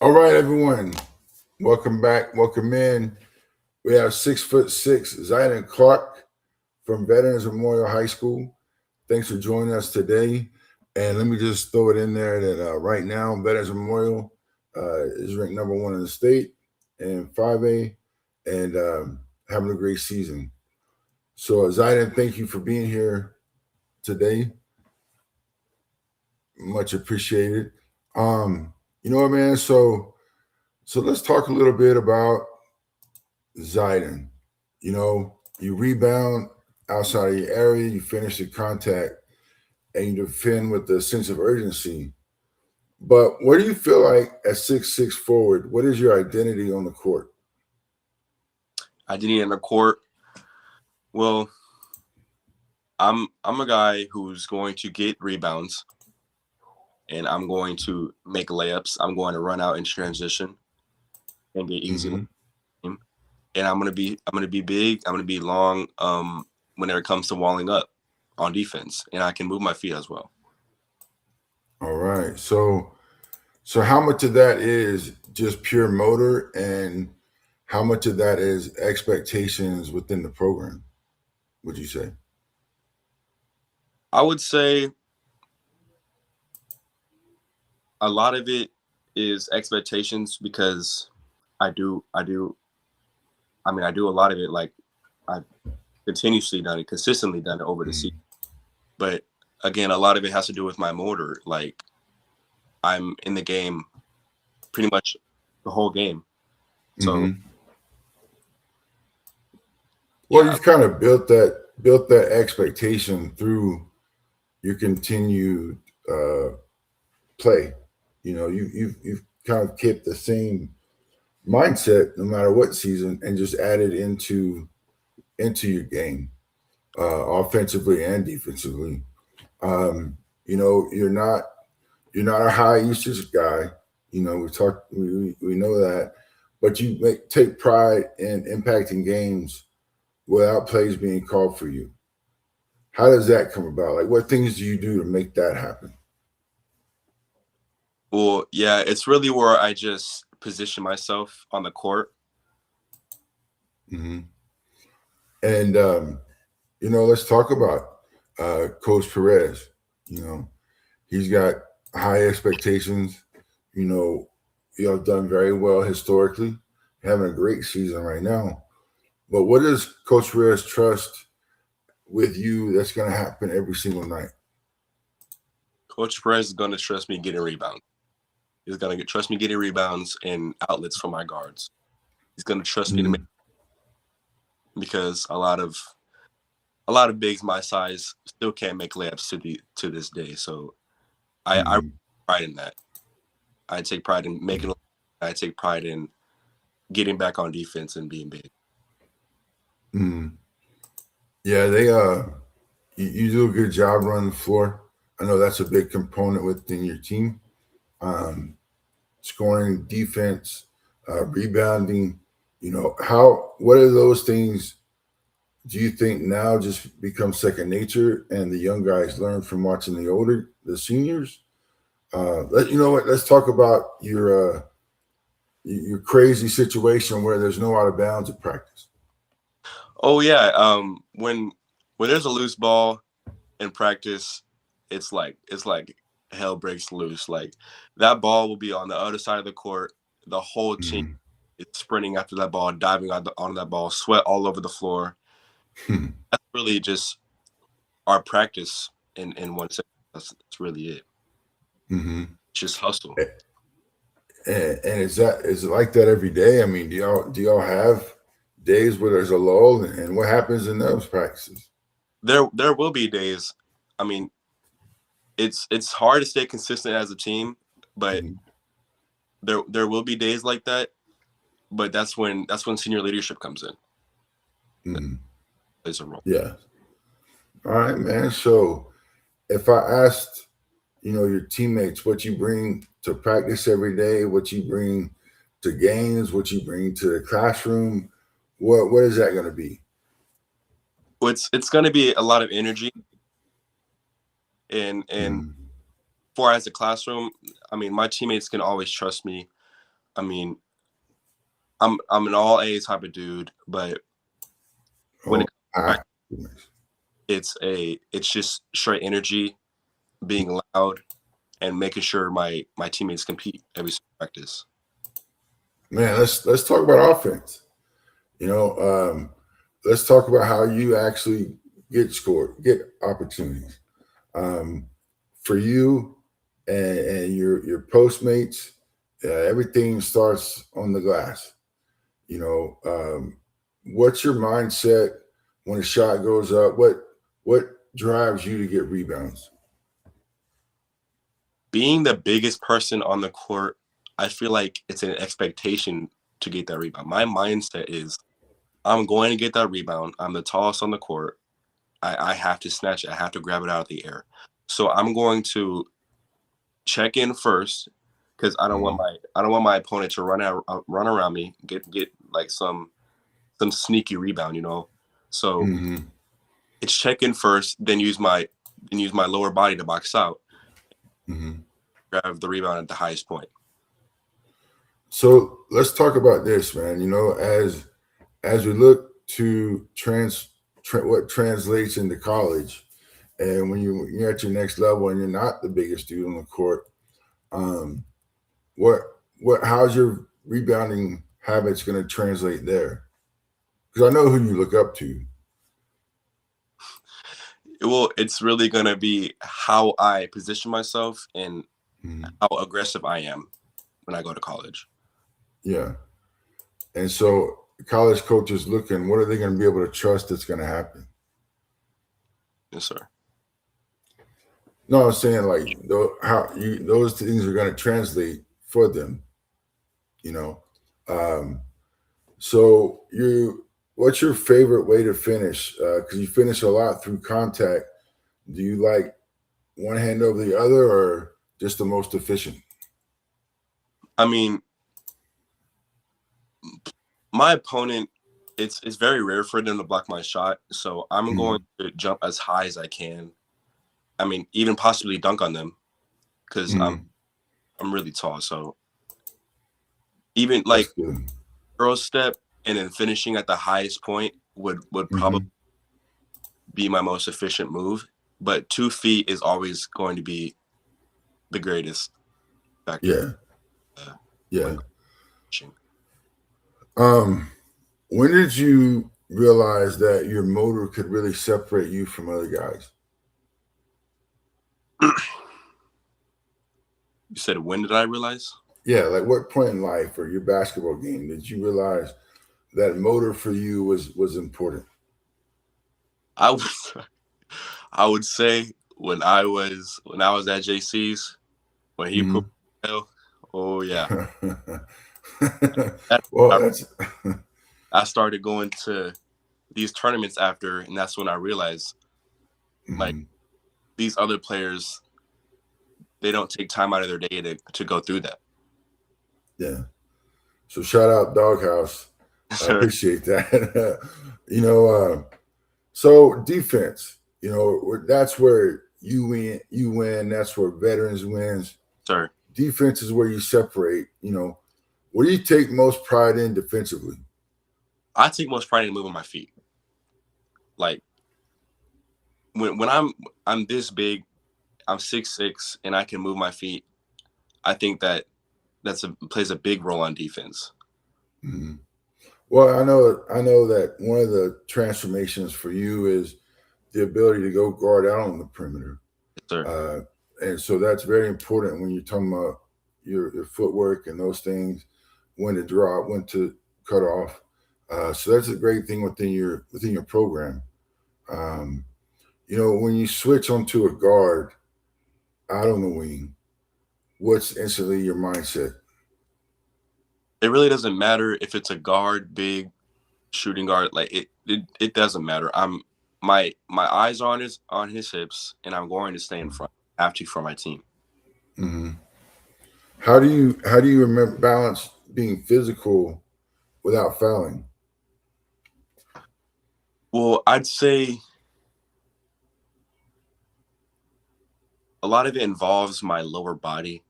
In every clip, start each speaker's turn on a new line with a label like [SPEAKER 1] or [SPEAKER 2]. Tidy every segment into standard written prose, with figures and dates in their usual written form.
[SPEAKER 1] All right, everyone. Welcome back. Welcome in. We have 6'6" Zydon Clark from Veterans Memorial High School. Thanks for joining us today. And let me just throw it in there that right now, Veterans Memorial is ranked number one in the state in 5A and having a great season. So, Zydon, thank you for being here today. Much appreciated. You know what, man? So let's talk a little bit about Zydon. You rebound outside of your area, you finish the contact, and you defend with a sense of urgency. But what do you feel like at 6'6" forward? What is your identity on the court?
[SPEAKER 2] Identity on the court. Well, I'm a guy who's going to get rebounds, and I'm going to make layups. I'm going to run out in transition and get easy.
[SPEAKER 1] Mm-hmm.
[SPEAKER 2] And I'm gonna be big. I'm gonna be long. Whenever it comes to walling up on defense, and I can move my feet as well.
[SPEAKER 1] All right. So how much of that is just pure motor, and how much of that is expectations within the program? Would you say?
[SPEAKER 2] I would say a lot of it is expectations because I do a lot of it. Like I've continuously done it, consistently done it over the season. But again, a lot of it has to do with my motor. Like I'm in the game pretty much the whole game. So
[SPEAKER 1] Well, you've kind of built that expectation through your continued play. You've kind of kept the same mindset no matter what season, and just added into your game, offensively and defensively. You're not a high usage guy. We know that, but you take pride in impacting games without plays being called for you. How does that come about? Like, what things do you do to make that happen?
[SPEAKER 2] Well, yeah, it's really where I just position myself on the court.
[SPEAKER 1] Mm-hmm. And let's talk about Coach Perez. He's got high expectations. Y'all done very well historically, having a great season right now. But what does Coach Perez trust with you that's going to happen every single night?
[SPEAKER 2] Coach Perez is going to trust me getting rebounds. He's going to trust me getting rebounds and outlets for my guards. He's going to trust me to make, because a lot of bigs my size still can't make layups to this day. So I take pride in that. I take pride in making. I take pride in getting back on defense and being big.
[SPEAKER 1] Yeah, you do a good job running the floor. I know that's a big component within your team. Scoring, defense, rebounding. What are those things do you think now just become second nature, and the young guys learn from watching the seniors? Let's talk about your crazy situation where there's no out of bounds at practice.
[SPEAKER 2] Oh yeah, when there's a loose ball in practice, it's like hell breaks loose. Like that ball will be on the other side of the court. The whole team is sprinting after that ball, diving on that ball, sweat all over the floor. That's really just our practice in one sense. That's really it. Just hustle.
[SPEAKER 1] And is it like that every day? I mean, do y'all have days where there's a lull, and what happens in those practices?
[SPEAKER 2] There will be days. I mean, it's hard to stay consistent as a team, but there will be days like that. But that's when senior leadership comes in. Plays a role.
[SPEAKER 1] Yeah. All right, man. So if I asked, your teammates what you bring to practice every day, what you bring to games, what you bring to the classroom, what is that going to be?
[SPEAKER 2] Well, it's going to be a lot of energy, and for as a classroom, I mean, my teammates can always trust me. I mean, I'm an all A type of dude, but when
[SPEAKER 1] Oh,
[SPEAKER 2] it it's just straight energy, being loud, and making sure my teammates compete every single practice.
[SPEAKER 1] man, let's talk about offense. You know, let's talk about how you actually get opportunities. Um, for you and your postmates, everything starts on the glass. You know, what's your mindset when a shot goes up? What drives you to get rebounds?
[SPEAKER 2] Being the biggest person on the court, I feel like it's an expectation to get that rebound. My mindset is I'm going to get that rebound. I'm the tallest on the court. I have to snatch it. I have to grab it out of the air. So I'm going to check in first because I don't want my opponent to run around me, get like some sneaky rebound, you know. So
[SPEAKER 1] Mm-hmm.
[SPEAKER 2] it's check in first, then use my lower body to box out,
[SPEAKER 1] Mm-hmm.
[SPEAKER 2] grab the rebound at the highest point.
[SPEAKER 1] So let's talk about this, man. You know, as we look to what translates into college, and when you're at your next level and you're not the biggest dude on the court, um, what how's your rebounding habits going to translate there? Because I know who you look up to.
[SPEAKER 2] Well, it's really gonna be how I position myself and
[SPEAKER 1] Mhm.
[SPEAKER 2] how aggressive I am when I go to college.
[SPEAKER 1] Yeah, and so college coaches looking, what are they going to be able to trust that's going to happen?
[SPEAKER 2] Yes, sir.
[SPEAKER 1] No, I'm saying like those things are going to translate for them. You know, um, so what's your favorite way to finish? Because you finish a lot through contact. Do you like one hand over the other, or just the most efficient?
[SPEAKER 2] I mean, my opponent, it's very rare for them to block my shot, so I'm going
[SPEAKER 1] Mm-hmm.
[SPEAKER 2] to jump as high as I can. I mean, even possibly dunk on them because
[SPEAKER 1] Mm-hmm.
[SPEAKER 2] I'm really tall. So even
[SPEAKER 1] That's
[SPEAKER 2] like
[SPEAKER 1] good.
[SPEAKER 2] girl step and then finishing at the highest point would probably
[SPEAKER 1] Mm-hmm.
[SPEAKER 2] be my most efficient move. But 2 feet is always going to be the greatest factor
[SPEAKER 1] Yeah,
[SPEAKER 2] when
[SPEAKER 1] yeah.
[SPEAKER 2] finishing.
[SPEAKER 1] When did you realize that your motor could really separate you from other guys?
[SPEAKER 2] You said, when did I realize?
[SPEAKER 1] Yeah, like what point in life or your basketball game did you realize that motor for you was important?
[SPEAKER 2] I would I would say when I was at JC's when he put
[SPEAKER 1] Mhm.
[SPEAKER 2] oh yeah. That,
[SPEAKER 1] Well,
[SPEAKER 2] I,
[SPEAKER 1] that's
[SPEAKER 2] I started going to these tournaments after, and that's when I realized like
[SPEAKER 1] mhm.
[SPEAKER 2] these other players, they don't take time out of their day to go through that.
[SPEAKER 1] Yeah. So shout out Doghouse. I
[SPEAKER 2] Sir,
[SPEAKER 1] appreciate that. you know, so defense. You know, that's where you win. You win. That's where veterans wins.
[SPEAKER 2] sir.
[SPEAKER 1] Defense is where you separate. You know, what do you take most pride in defensively?
[SPEAKER 2] I take most pride in moving my feet. Like when I'm this big, I'm 6'6", and I can move my feet. I think plays a big role on defense.
[SPEAKER 1] Mhm. Well, I know that one of the transformations for you is the ability to go guard out on the perimeter.
[SPEAKER 2] Yes, sir.
[SPEAKER 1] Uh, and so that's very important when you're talking about your footwork and those things, when to drop, when to cut off. So that's a great thing within your program. Um, you know, when you switch onto a guard out on the wing, what's instantly your mindset?
[SPEAKER 2] It really doesn't matter if it's a guard, big shooting guard. Like it doesn't matter. My eyes are on his hips, and I'm going to stay in front. I have to for my team.
[SPEAKER 1] Mm-hmm. How do you remember balance being physical without fouling?
[SPEAKER 2] Well, I'd say a lot of it involves my lower body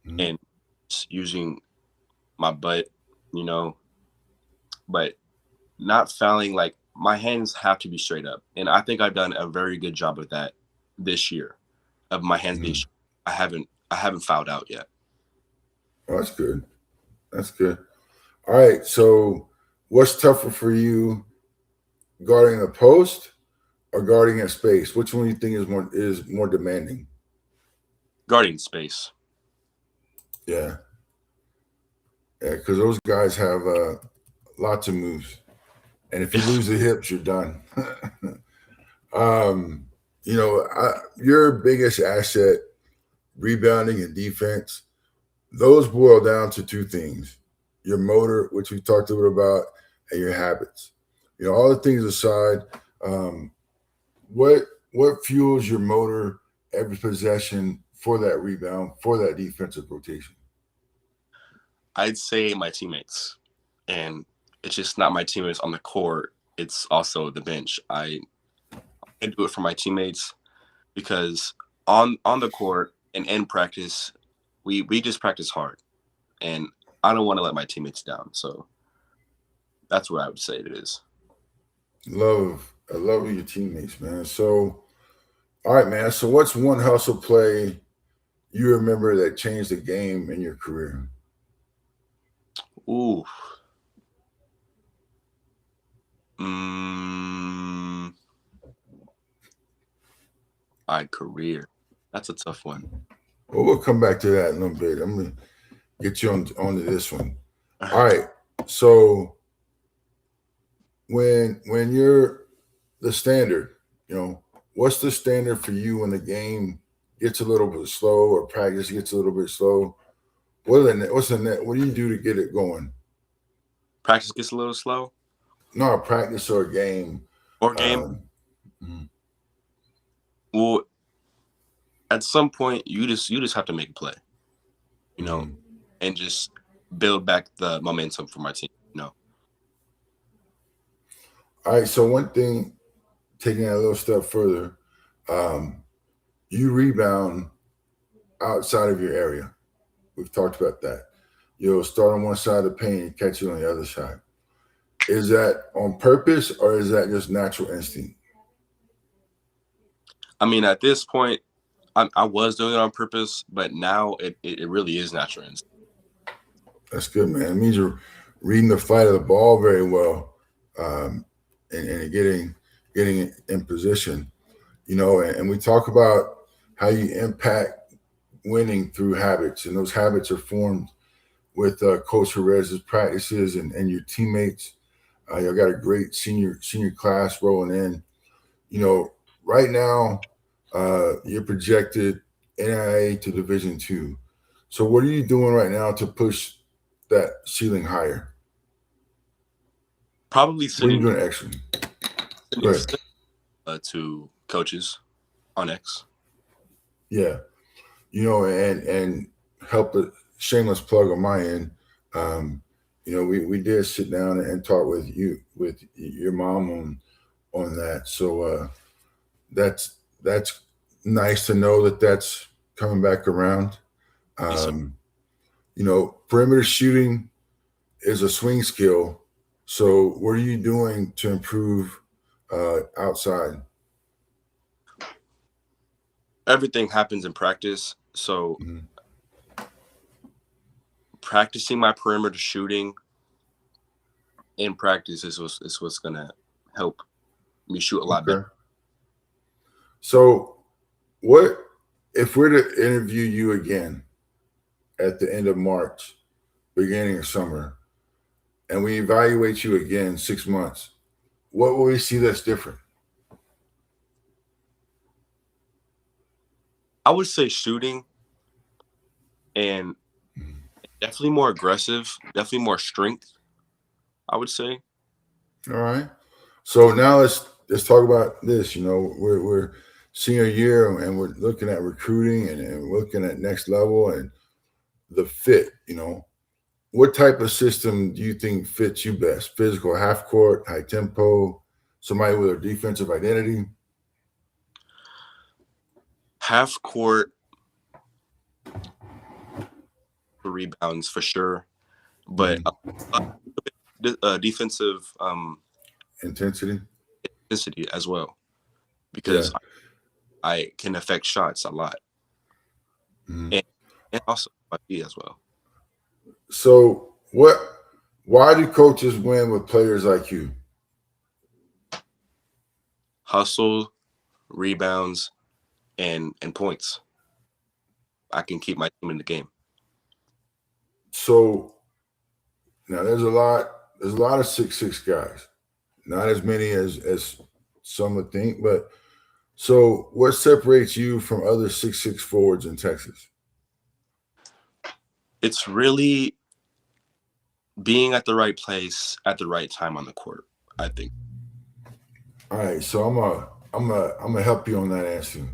[SPEAKER 1] Mm-hmm.
[SPEAKER 2] and using my butt, you know, but not fouling. Like my hands have to be straight up, and I think I've done a very good job of that this year, of my hands being.
[SPEAKER 1] Mm.
[SPEAKER 2] I haven't fouled out yet.
[SPEAKER 1] Oh, that's good. That's good. All right. So, what's tougher for you, guarding a post or guarding a space? Which one do you think is more demanding?
[SPEAKER 2] Guarding space.
[SPEAKER 1] Yeah, yeah, because those guys have lots of moves, and if you lose the hips, you're done. um, your biggest asset, rebounding and defense, those boil down to two things: your motor, which we talked a little about, and your habits. All the things aside, um, what what fuels your motor every possession for that rebound, for that defensive rotation?
[SPEAKER 2] I'd say my teammates, and it's just not my teammates on the court. It's also the bench. I do it for my teammates because on the court and in practice, we just practice hard, and I don't want to let my teammates down. So that's what I would say it is.
[SPEAKER 1] I love your teammates, man. So, all right, man. So, what's one hustle play you remember that changed the game in your career?
[SPEAKER 2] Ooh, mm, my career. That's a tough one.
[SPEAKER 1] Well, we'll come back to that in a little bit. I'm gonna get you onto this one. All right. So, when you're the standard, you know, what's the standard for you when the game gets a little bit slow or practice gets a little bit slow? What's the net? What do you do to get it going?
[SPEAKER 2] Practice gets a little slow,
[SPEAKER 1] Not a practice or a game.
[SPEAKER 2] or game.
[SPEAKER 1] Um, mhm,
[SPEAKER 2] Well, at some point, you just have to make a play, you know,
[SPEAKER 1] mhm.
[SPEAKER 2] and just build back the momentum for my team.
[SPEAKER 1] All right. So one thing, taking that a little step further, um, you rebound outside of your area. We've talked about that. You'll start on one side of the paint and catch it on the other side. Is that on purpose or is that just natural instinct?
[SPEAKER 2] I mean, at this point, I was doing it on purpose, but now it really is natural instinct.
[SPEAKER 1] That's good, man. It means you're reading the flight of the ball very well, and getting it in position. And we talk about how you impact winning through habits, and those habits are formed with Coach Perez's practices and your teammates. You got a great senior class rolling in. You know, right now, you're projected NIA to Division II. So, what are you doing right now to push that ceiling higher?
[SPEAKER 2] Probably
[SPEAKER 1] What are you
[SPEAKER 2] sending
[SPEAKER 1] doing extra? Go
[SPEAKER 2] sending
[SPEAKER 1] ahead.
[SPEAKER 2] stuff, to coaches on X.
[SPEAKER 1] Yeah, and help a shameless plug on my end. Um, we did sit down and talk with your mom on that. So that's nice to know that that's coming back around.
[SPEAKER 2] Yes, sir.
[SPEAKER 1] Um, perimeter shooting is a swing skill. So what are you doing to improve outside?
[SPEAKER 2] Everything happens in practice, so
[SPEAKER 1] Mhm.
[SPEAKER 2] practicing my perimeter shooting in practice is what's gonna help me shoot a lot better.
[SPEAKER 1] Okay. So what if we're to interview you again at the end of March, beginning of summer, and we evaluate you again 6 months? What will we see that's different?
[SPEAKER 2] I would say shooting, and definitely more aggressive, definitely more strength. I would say.
[SPEAKER 1] All right. So now let's talk about this. We're senior year and we're looking at recruiting and we're looking at next level and the fit. What type of system do you think fits you best? Physical, half court, high tempo, somebody with a defensive identity?
[SPEAKER 2] Half court rebounds for sure. but defensive
[SPEAKER 1] intensity
[SPEAKER 2] as well, because I can affect shots a lot, and also my feet as well.
[SPEAKER 1] So why do coaches win with players like you?
[SPEAKER 2] Hustle, rebounds, and points. I can keep my team in the game.
[SPEAKER 1] So now there's a lot of 6'6" guys, not as many as some would think, but so what separates you from other 6'6" forwards in Texas?
[SPEAKER 2] It's really being at the right place at the right time on the court, I think.
[SPEAKER 1] All right, so I'm gonna help you on that answer,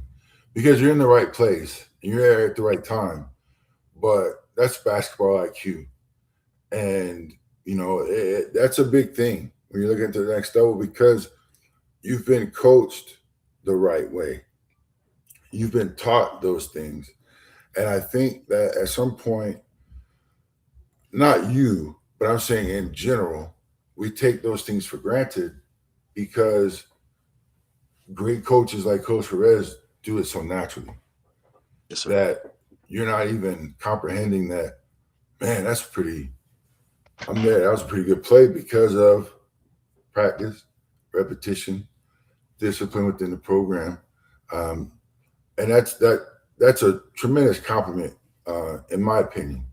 [SPEAKER 1] because you're in the right place and you're there at the right time, but that's basketball IQ, and that's a big thing when you're looking to the next level, because you've been coached the right way, you've been taught those things, and I think that at some point, not you, but I'm saying in general, we take those things for granted because great coaches like Coach Perez do it so naturally.
[SPEAKER 2] Yes, sir.
[SPEAKER 1] That you're not even comprehending that, man, that's pretty, I'm there. That was a pretty good play because of practice, repetition, discipline within the program. And that's a tremendous compliment, in my opinion.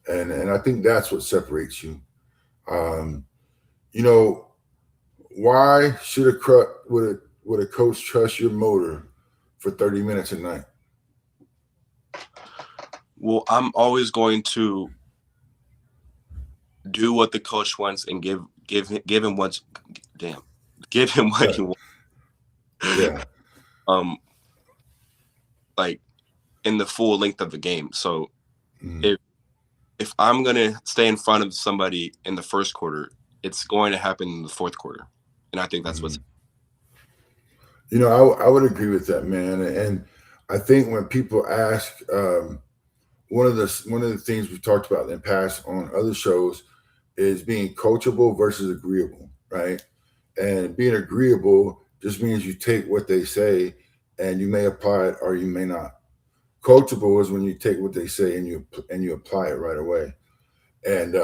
[SPEAKER 1] And I think that's what separates you. You know, why should would a coach trust your motor for 30 minutes a night?
[SPEAKER 2] Well, I'm always going to do what the coach wants and give him what he wants.
[SPEAKER 1] Yeah.
[SPEAKER 2] Like in the full length of the game. So if I'm gonna stay in front of somebody in the first quarter, it's going to happen in the fourth quarter, and I think that's what's.
[SPEAKER 1] I would agree with that, man. And I think when people ask, one of the things we've talked about in the past on other shows is being coachable versus agreeable, right? And being agreeable just means you take what they say and you may apply it or you may not. Coachable is when you take what they say and you apply it right away. And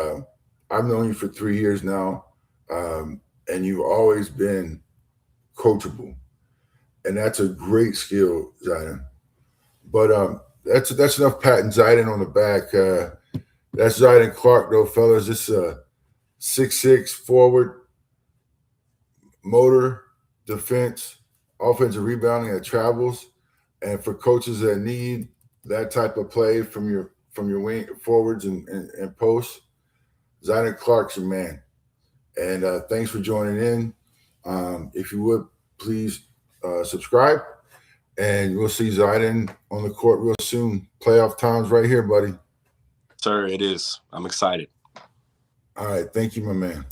[SPEAKER 1] I've known you for 3 years now, and you've always been coachable, and that's a great skill, Zydon. But that's enough patting Zydon on the back. That's Zydon Clark, though, fellas. This is a 6'6" forward, motor, defense, offensive rebounding that travels. And for coaches that need that type of play from your wing forwards and posts, Zydon Clark's your man. And thanks for joining in. If you would, please subscribe. And we'll see Zydon on the court real soon. Playoff time's right here, buddy.
[SPEAKER 2] Sir, it is. I'm excited.
[SPEAKER 1] All right. Thank you, my man.